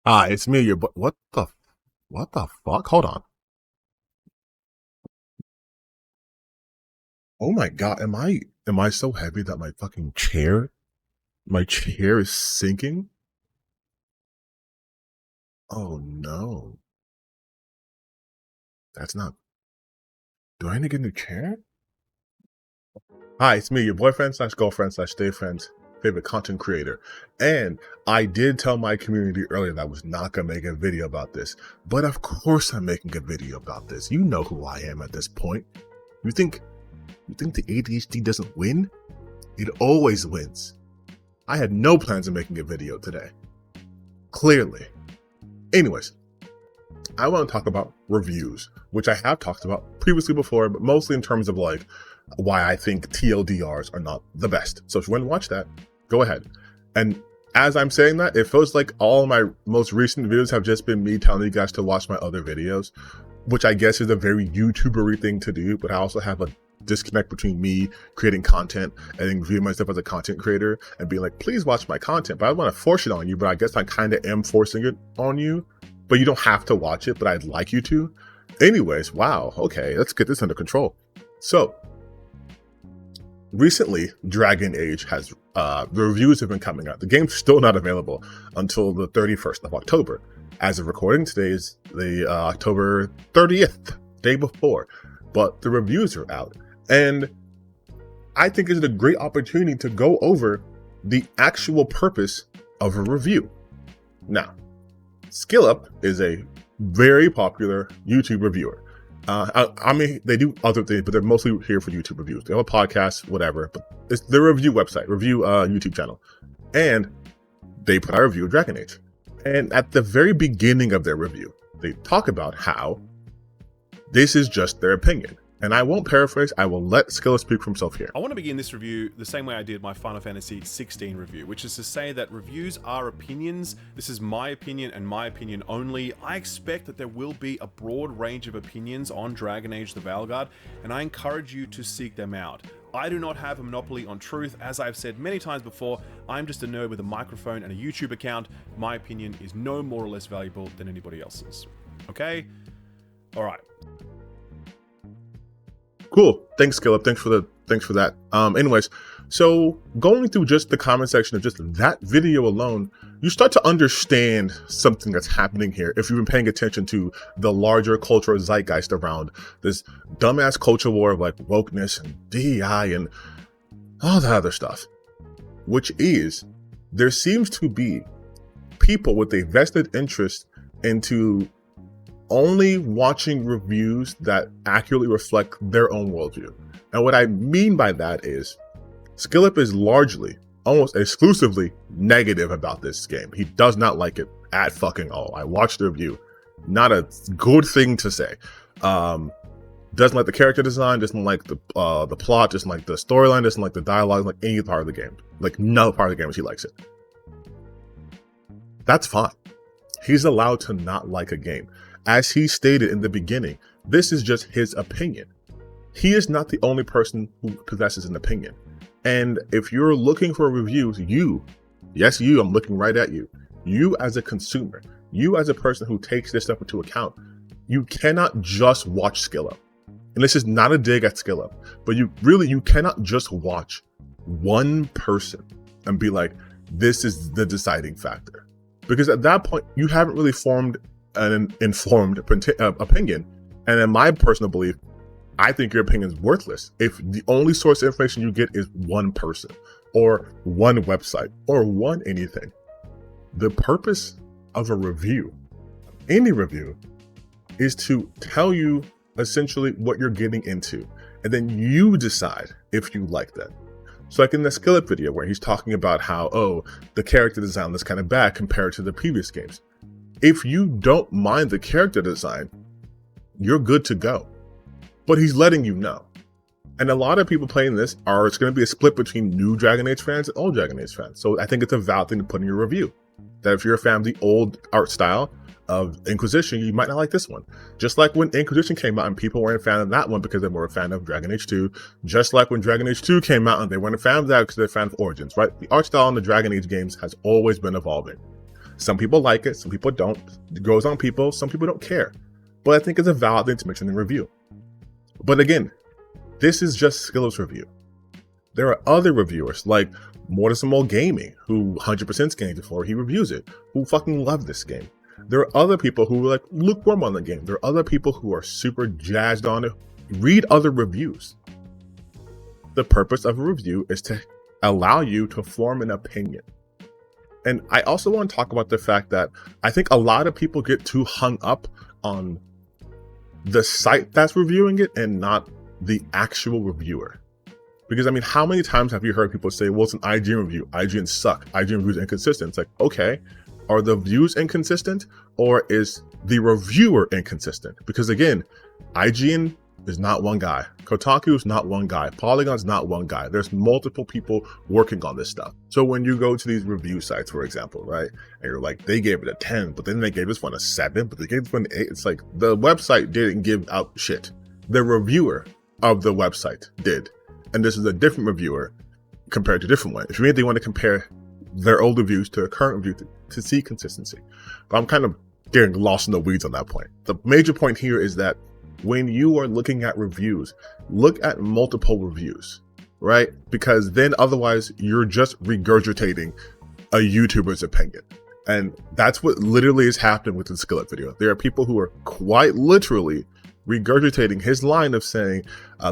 It's me, your what the fuck? Hold on. Oh my god, am I so heavy that my chair is sinking? Oh no. That's not Do I need to get a new chair? Hi, it's me, your boyfriend slash girlfriend slash stay friend, favorite content creator. And I did tell my community earlier that I was not gonna make a video about this. But of course I'm making a video about this. You know who I am at this point. You think you think the ADHD doesn't win? It always wins. I had no plans of making a video today. Clearly. Anyways, I want to talk about reviews, which I have talked about previously before, but mostly in terms of like why I think TLDRs are not the best. So if you want to watch that, go ahead. And as I'm saying that, it feels like all my most recent videos have just been me telling you guys to watch my other videos, which I guess is a very YouTuber-y thing to do, but I also have a disconnect between me creating content and then viewing myself as a content creator and being like, please watch my content. But I want to force it on you, but I guess I kind of am forcing it on you, but you don't have to watch it, but I'd like you to. Anyways, wow, okay, let's get this under control. So recently, Dragon Age has, the reviews have been coming out. The game's still not available until the 31st of October. As of recording, today is the October 30th, day before, but the reviews are out. And I think it's a great opportunity to go over the actual purpose of a review. Now, SkillUp is a very popular YouTube reviewer. I mean, they do other things, but they're mostly here for YouTube reviews. They have a podcast, whatever, but it's their review website, YouTube channel. And they put out a review of Dragon Age. And at the very beginning of their review, they talk about how this is just their opinion. And I won't paraphrase, I will let Skilla speak for himself here. I want to begin this review the same way I did my Final Fantasy 16 review, which is to say that reviews are opinions. This is my opinion and my opinion only. I expect that there will be a broad range of opinions on Dragon Age the Veilguard, and I encourage you to seek them out. I do not have a monopoly on truth. As I've said many times before, I'm just a nerd with a microphone and a YouTube account. My opinion is no more or less valuable than anybody else's. Okay? All right. Cool. Thanks, Skillip. Thanks for that. Anyways, so going through just the comment section of just that video alone, you start to understand something that's happening here if you've been paying attention to the larger cultural zeitgeist around this dumbass culture war of like wokeness and DEI and all that other stuff. Which is, there seems to be people with a vested interest into only watching reviews that accurately reflect their own worldview. And what I mean by that is, Skillip is largely, almost exclusively negative about this game. He does not like it at fucking all. I watched the review. Not a good thing to say. Doesn't like the character design, doesn't like the plot, doesn't like the storyline, doesn't like the dialogue, like any part of the game. Like no part of the game, he likes it. That's fine. He's allowed to not like a game. As he stated in the beginning, this is just his opinion. He is not the only person who possesses an opinion. And if you're looking for reviews, yes, I'm looking right at you. You as a consumer, you as a person who takes this stuff into account, you cannot just watch SkillUp. And this is not a dig at SkillUp, but you cannot just watch one person and be like, this is the deciding factor. Because at that point, you haven't really formed an informed opinion. And in my personal belief, I think your opinion is worthless if the only source of information you get is one person or one website or one anything. The purpose of a review, any review, is to tell you essentially what you're getting into, and then you decide if you like that. So like in the Skillip video where he's talking about how, oh, the character design is kind of bad compared to the previous games. If you don't mind the character design, you're good to go. But he's letting you know. And a lot of people playing this it's going to be a split between new Dragon Age fans and old Dragon Age fans. So I think it's a valid thing to put in your review. That if you're a fan of the old art style of Inquisition, you might not like this one. Just like when Inquisition came out and people weren't a fan of that one because they were a fan of Dragon Age 2. Just like when Dragon Age 2 came out and they weren't a fan of that because they're a fan of Origins, right? The art style in the Dragon Age games has always been evolving. Some people like it, some people don't. It goes on people, some people don't care. But I think it's a valid thing to mention in review. But again, this is just Skillup's review. There are other reviewers like Mortimer Gaming who 100% games before he reviews it, who fucking love this game. There are other people who are like lukewarm on the game. There are other people who are super jazzed on it. Read other reviews. The purpose of a review is to allow you to form an opinion. And I also want to talk about the fact that I think a lot of people get too hung up on the site that's reviewing it and not the actual reviewer. Because I mean, how many times have you heard people say, well, it's an IGN review, IGN suck, IGN reviews are inconsistent. It's like, okay, are the views inconsistent or is the reviewer inconsistent? Because again, IGN is not one guy. Kotaku is not one guy. Polygon is not one guy. There's multiple people working on this stuff. So when you go to these review sites, for example, right, and you're like, they gave it a 10, but then they gave this one a 7, but they gave this one an 8. It's like the website didn't give out shit. The reviewer of the website did. And this is a different reviewer compared to a different one. If you really want to compare their old reviews to a current review to see consistency. But I'm kind of getting lost in the weeds on that point. The major point here is that when you are looking at reviews, look at multiple reviews, right? Because then otherwise you're just regurgitating a YouTuber's opinion. And that's what literally is happening with the Skillup video. There are people who are quite literally regurgitating his line of saying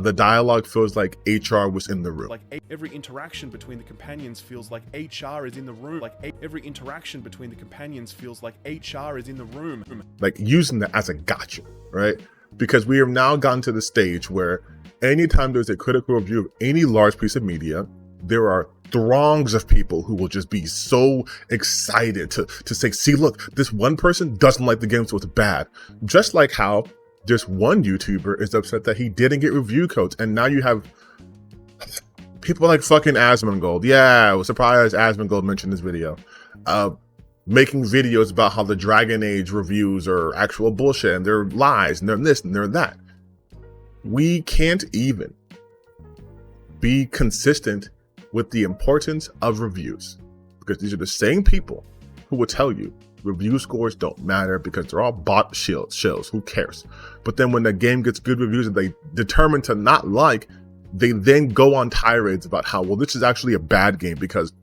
the dialogue feels like HR was in the room. Like every interaction between the companions feels like HR is in the room. Like every interaction between the companions feels like HR is in the room. Like using that as a gotcha, right? Because we have now gotten to the stage where anytime there's a critical review of any large piece of media, there are throngs of people who will just be so excited to say, see, look, this one person doesn't like the game, so it's bad. Just like how this one YouTuber is upset that he didn't get review codes, and now you have people like fucking Asmongold. Yeah, I was surprised Asmongold mentioned this video. Making videos about how the Dragon Age reviews are actual bullshit and they're lies and they're this and they're that. We can't even be consistent with the importance of reviews, because these are the same people who will tell you review scores don't matter because they're all bot shills. Who cares? But then when the game gets good reviews and they determine to not like, they then go on tirades about how, well, this is actually a bad game because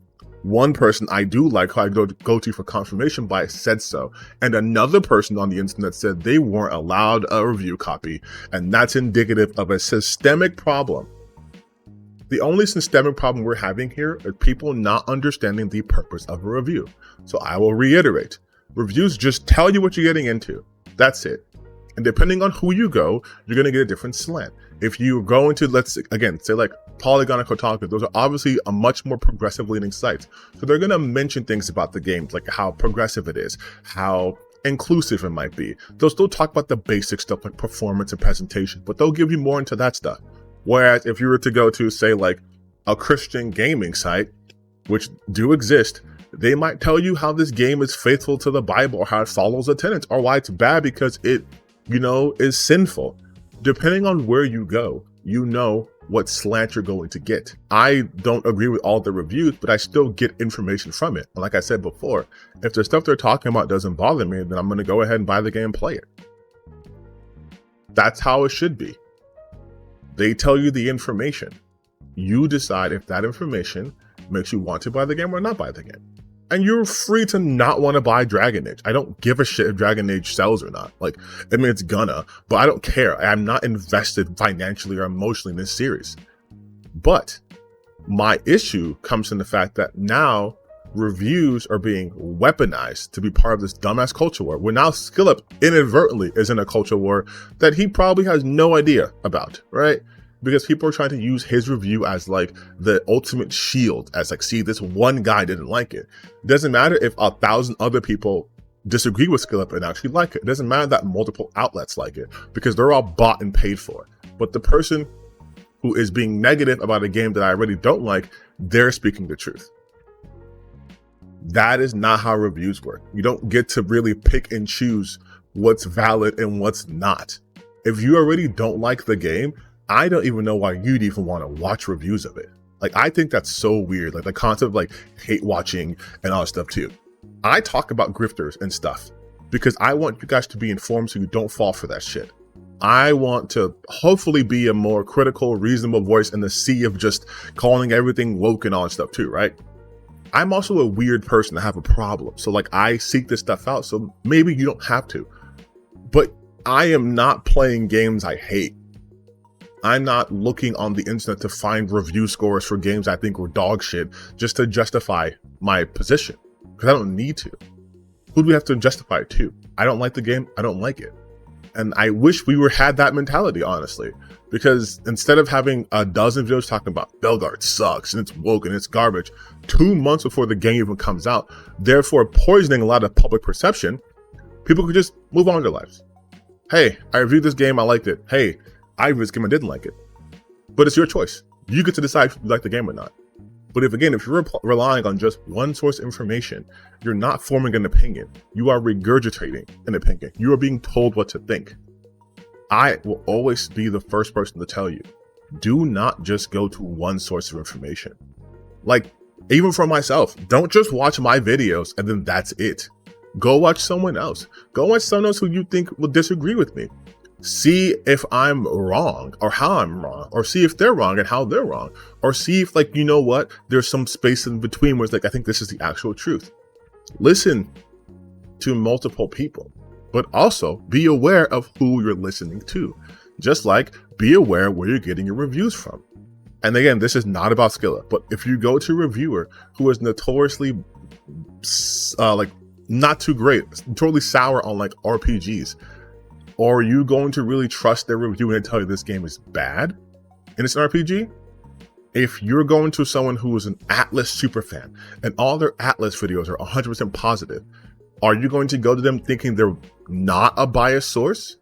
one person I do like, who I go to for confirmation bias, said so, and another person on the internet said they weren't allowed a review copy, and that's indicative of a systemic problem. The only systemic problem we're having here is people not understanding the purpose of a review. So I will reiterate, reviews just tell you what you're getting into. That's it. And depending on who you go, you're going to get a different slant. If you go into, let's again say like Polygon and Kotaku, those are obviously a much more progressive leaning sites. So they're going to mention things about the games, like how progressive it is, how inclusive it might be. They'll still talk about the basic stuff like performance and presentation, but they'll give you more into that stuff. Whereas if you were to go to, say, like a Christian gaming site, which do exist, they might tell you how this game is faithful to the Bible or how it follows the tenets, or why it's bad because it, is sinful. Depending on where you go, you know what slant you're going to get. I don't agree with all the reviews, but I still get information from it. And like I said before, if the stuff they're talking about doesn't bother me, then I'm going to go ahead and buy the game and play it. That's how it should be. They tell you the information. You decide if that information makes you want to buy the game or not buy the game. And you're free to not want to buy Dragon Age. I don't give a shit if Dragon Age sells or not. Like, I mean, it's gonna, but I don't care. I'm not invested financially or emotionally in this series. But my issue comes in the fact that now reviews are being weaponized to be part of this dumbass culture war, where now Skillup inadvertently is in a culture war that he probably has no idea about, right? Because people are trying to use his review as like the ultimate shield, as like, see, this one guy didn't like it. It doesn't matter if 1,000 other people disagree with Skillup and actually like it. It doesn't matter that multiple outlets like it, because they're all bought and paid for. But the person who is being negative about a game that I already don't like, they're speaking the truth. That is not how reviews work. You don't get to really pick and choose what's valid and what's not. If you already don't like the game, I don't even know why you'd even want to watch reviews of it. Like, I think that's so weird. Like the concept of like hate watching and all that stuff too. I talk about grifters and stuff because I want you guys to be informed so you don't fall for that shit. I want to hopefully be a more critical, reasonable voice in the sea of just calling everything woke and all that stuff too, right? I'm also a weird person. I have a problem. So like I seek this stuff out. So maybe you don't have to. But I am not playing games I hate. I'm not looking on the internet to find review scores for games I think were dog shit just to justify my position. Because I don't need to. Who do we have to justify it to? I don't like the game. I don't like it. And I wish we had that mentality, honestly. Because instead of having a dozen videos talking about Belgard sucks and it's woke and it's garbage 2 months before the game even comes out, therefore poisoning a lot of public perception, people could just move on with their lives. Hey, I reviewed this game, I liked it. Hey, I reviewed this game, I didn't like it. But it's your choice. You get to decide if you like the game or not. But if you're relying on just one source of information, you're not forming an opinion. You are regurgitating an opinion. You are being told what to think. I will always be the first person to tell you, do not just go to one source of information. Like, even for myself, don't just watch my videos and then that's it. Go watch someone else. Go watch someone else who you think will disagree with me. See if I'm wrong or how I'm wrong, or see if they're wrong and how they're wrong, or see if, like, you know what, there's some space in between where it's like, I think this is the actual truth. Listen to multiple people, but also be aware of who you're listening to. Just like be aware where you're getting your reviews from. And again, this is not about Skilla, but if you go to a reviewer who is notoriously like not too great, totally sour on like RPGs, or are you going to really trust their review and tell you this game is bad and it's an RPG? If you're going to someone who is an Atlas superfan and all their Atlas videos are 100% positive, are you going to go to them thinking they're not a biased source?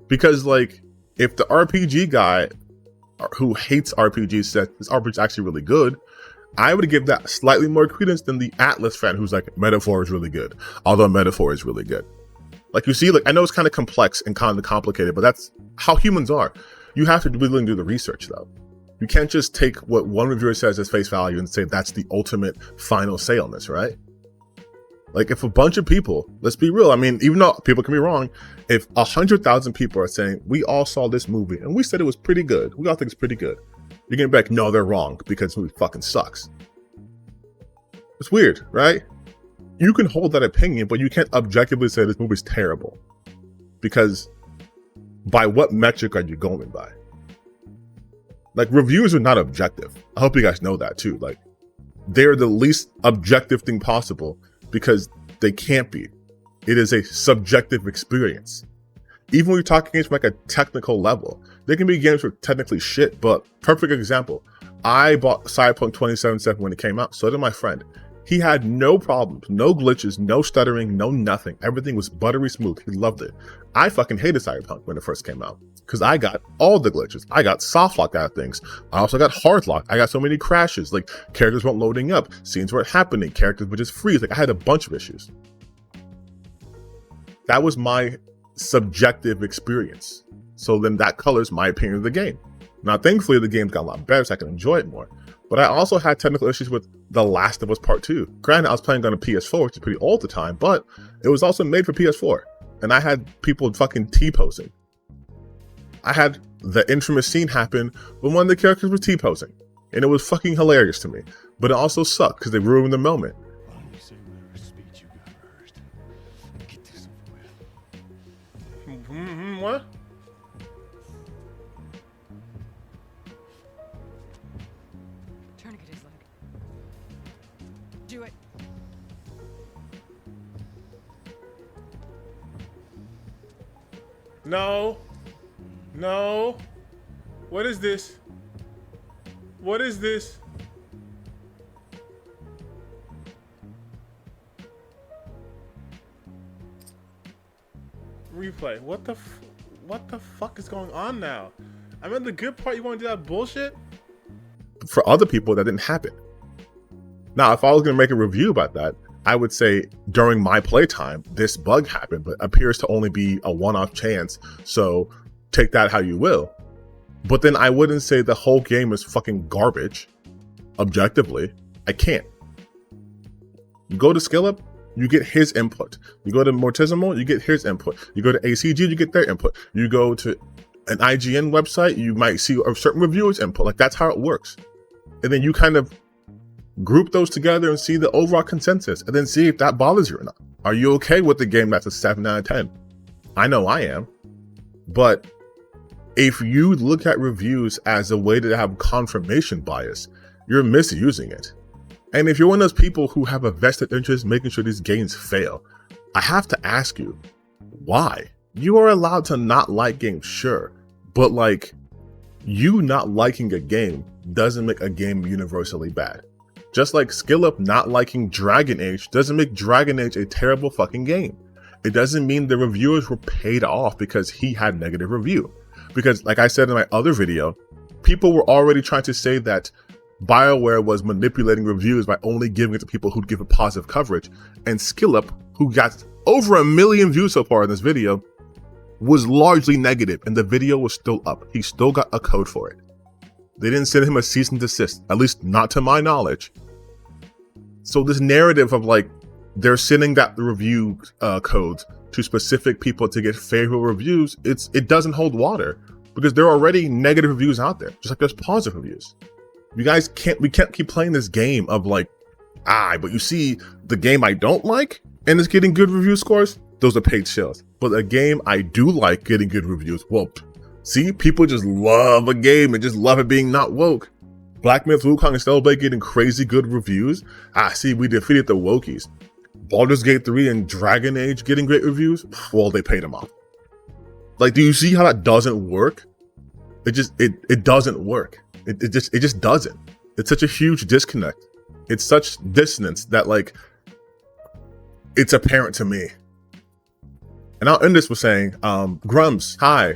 Because like, if the RPG guy who hates RPGs says this RPG is actually really good, I would give that slightly more credence than the Atlas fan who's like, Metaphor is really good, although Metaphor is really good. Like, you see, like, I know it's kind of complex and kind of complicated, but that's how humans are. You have to be willing to do the research, though. You can't just take what one reviewer says as face value and say that's the ultimate final say on this, right? Like, if a bunch of people, let's be real, I mean, even though people can be wrong, if 100,000 people are saying, we all saw this movie and we said it was pretty good, we all think it's pretty good, you're getting back, no, they're wrong because this movie fucking sucks. It's weird, right? You can hold that opinion, but you can't objectively say this movie's terrible. Because by what metric are you going by? Like, reviews are not objective. I hope you guys know that too. Like, they're the least objective thing possible because they can't be. It is a subjective experience. Even when you're talking games from like a technical level, there can be games that are technically shit, but perfect example. I bought Cyberpunk 2077 when it came out, so did my friend. He had no problems, no glitches, no stuttering, no nothing. Everything was buttery smooth. He loved it. I fucking hated Cyberpunk when it first came out because I got all the glitches. I got soft lock out of things. I also got hard lock. I got so many crashes. Like, characters weren't loading up. Scenes weren't happening. Characters would just freeze. Like, I had a bunch of issues. That was my subjective experience. So then that colors my opinion of the game. Now, thankfully, the game's got a lot better so I can enjoy it more. But I also had technical issues with The Last of Us Part 2. Granted, I was playing on a PS4, which is pretty old at the time, but it was also made for PS4. And I had people fucking T-posing. I had the infamous scene happen when one of the characters was T-posing. And it was fucking hilarious to me. But it also sucked because they ruined the moment. What? Tourniquet his leg. Do it. No. No. What is this? What is this? Replay. What the fuck is going on now? I'm in the good part. You want to do that bullshit? For other people, that didn't happen. Now, if I was going to make a review about that, I would say during my playtime, this bug happened, but appears to only be a one-off chance. So take that how you will. But then I wouldn't say the whole game is fucking garbage. Objectively, I can't. You go to SkillUp, you get his input. You go to Mortisimo, you get his input. You go to ACG, you get their input. You go to an IGN website, you might see a certain reviewer's input. Like, that's how it works. And then you kind of group those together and see the overall consensus, and then see if that bothers you or not. Are you okay with the game that's a 7 out of 10? I know I am. But if you look at reviews as a way to have confirmation bias, you're misusing it. And if you're one of those people who have a vested interest making sure these games fail, I have to ask you, why? You are allowed to not like games, sure, but like, you not liking a game doesn't make a game universally bad. Just like SkillUp not liking Dragon Age doesn't make Dragon Age a terrible fucking game. It doesn't mean the reviewers were paid off because he had negative review. Because like I said in my other video, people were already trying to say that BioWare was manipulating reviews by only giving it to people who'd give it positive coverage. And SkillUp, who got over 1 million views so far in this video, was largely negative, and the video was still up. He still got a code for it. They didn't send him a cease and desist, at least not to my knowledge. So this narrative of like, they're sending that review codes to specific people to get favorable reviews, it doesn't hold water, because there are already negative reviews out there, just like there's positive reviews. We can't keep playing this game of like, but you see the game I don't like and it's getting good review scores, those are paid sales. But a game I do like getting good reviews, well, see, people just love a game and just love it being not woke. Black Myth Wukong and Stellar getting crazy good reviews. See, we defeated the wokies. Baldur's Gate 3 and Dragon Age getting great reviews, well, they paid them off. Like, do you see how that doesn't work? It doesn't work. It just doesn't. It's such a huge disconnect. It's such dissonance that like, it's apparent to me. And I'll end this with saying, Grums, hi,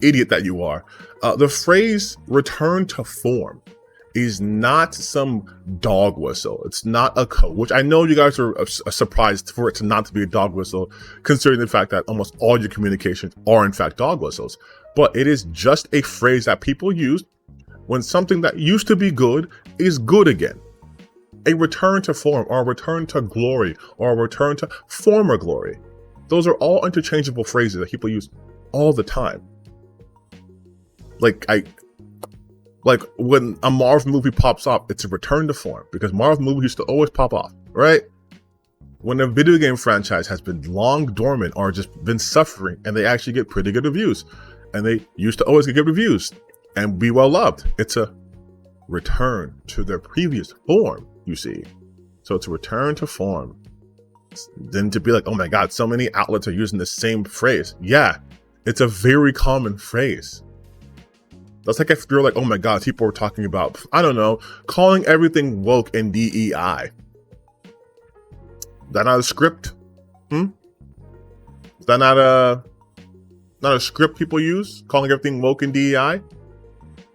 idiot that you are. The phrase return to form is not some dog whistle. It's not a code, which I know you guys are surprised for it to not to be a dog whistle, considering the fact that almost all your communications are in fact dog whistles. But it is just a phrase that people use when something that used to be good is good again. A return to form, or a return to glory, or a return to former glory. Those are all interchangeable phrases that people use all the time. Like when a Marvel movie pops up, it's a return to form, because Marvel movies used to always pop off, right? When a video game franchise has been long dormant or just been suffering and they actually get pretty good reviews, and they used to always get good reviews and be well loved, it's a return to their previous form, you see. So it's a return to form. Then to be like, oh my God, so many outlets are using the same phrase. Yeah, it's a very common phrase. That's like if you're like, oh my God, people are talking about, I don't know, calling everything woke and DEI. Is that not a script? Is that not a script people use? Calling everything woke and DEI?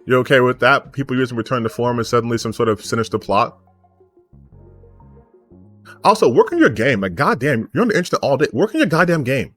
You okay with that? People using return to form and suddenly some sort of sinister plot? Also, work on your game. Like, goddamn, you're on the internet all day. Work on your goddamn game.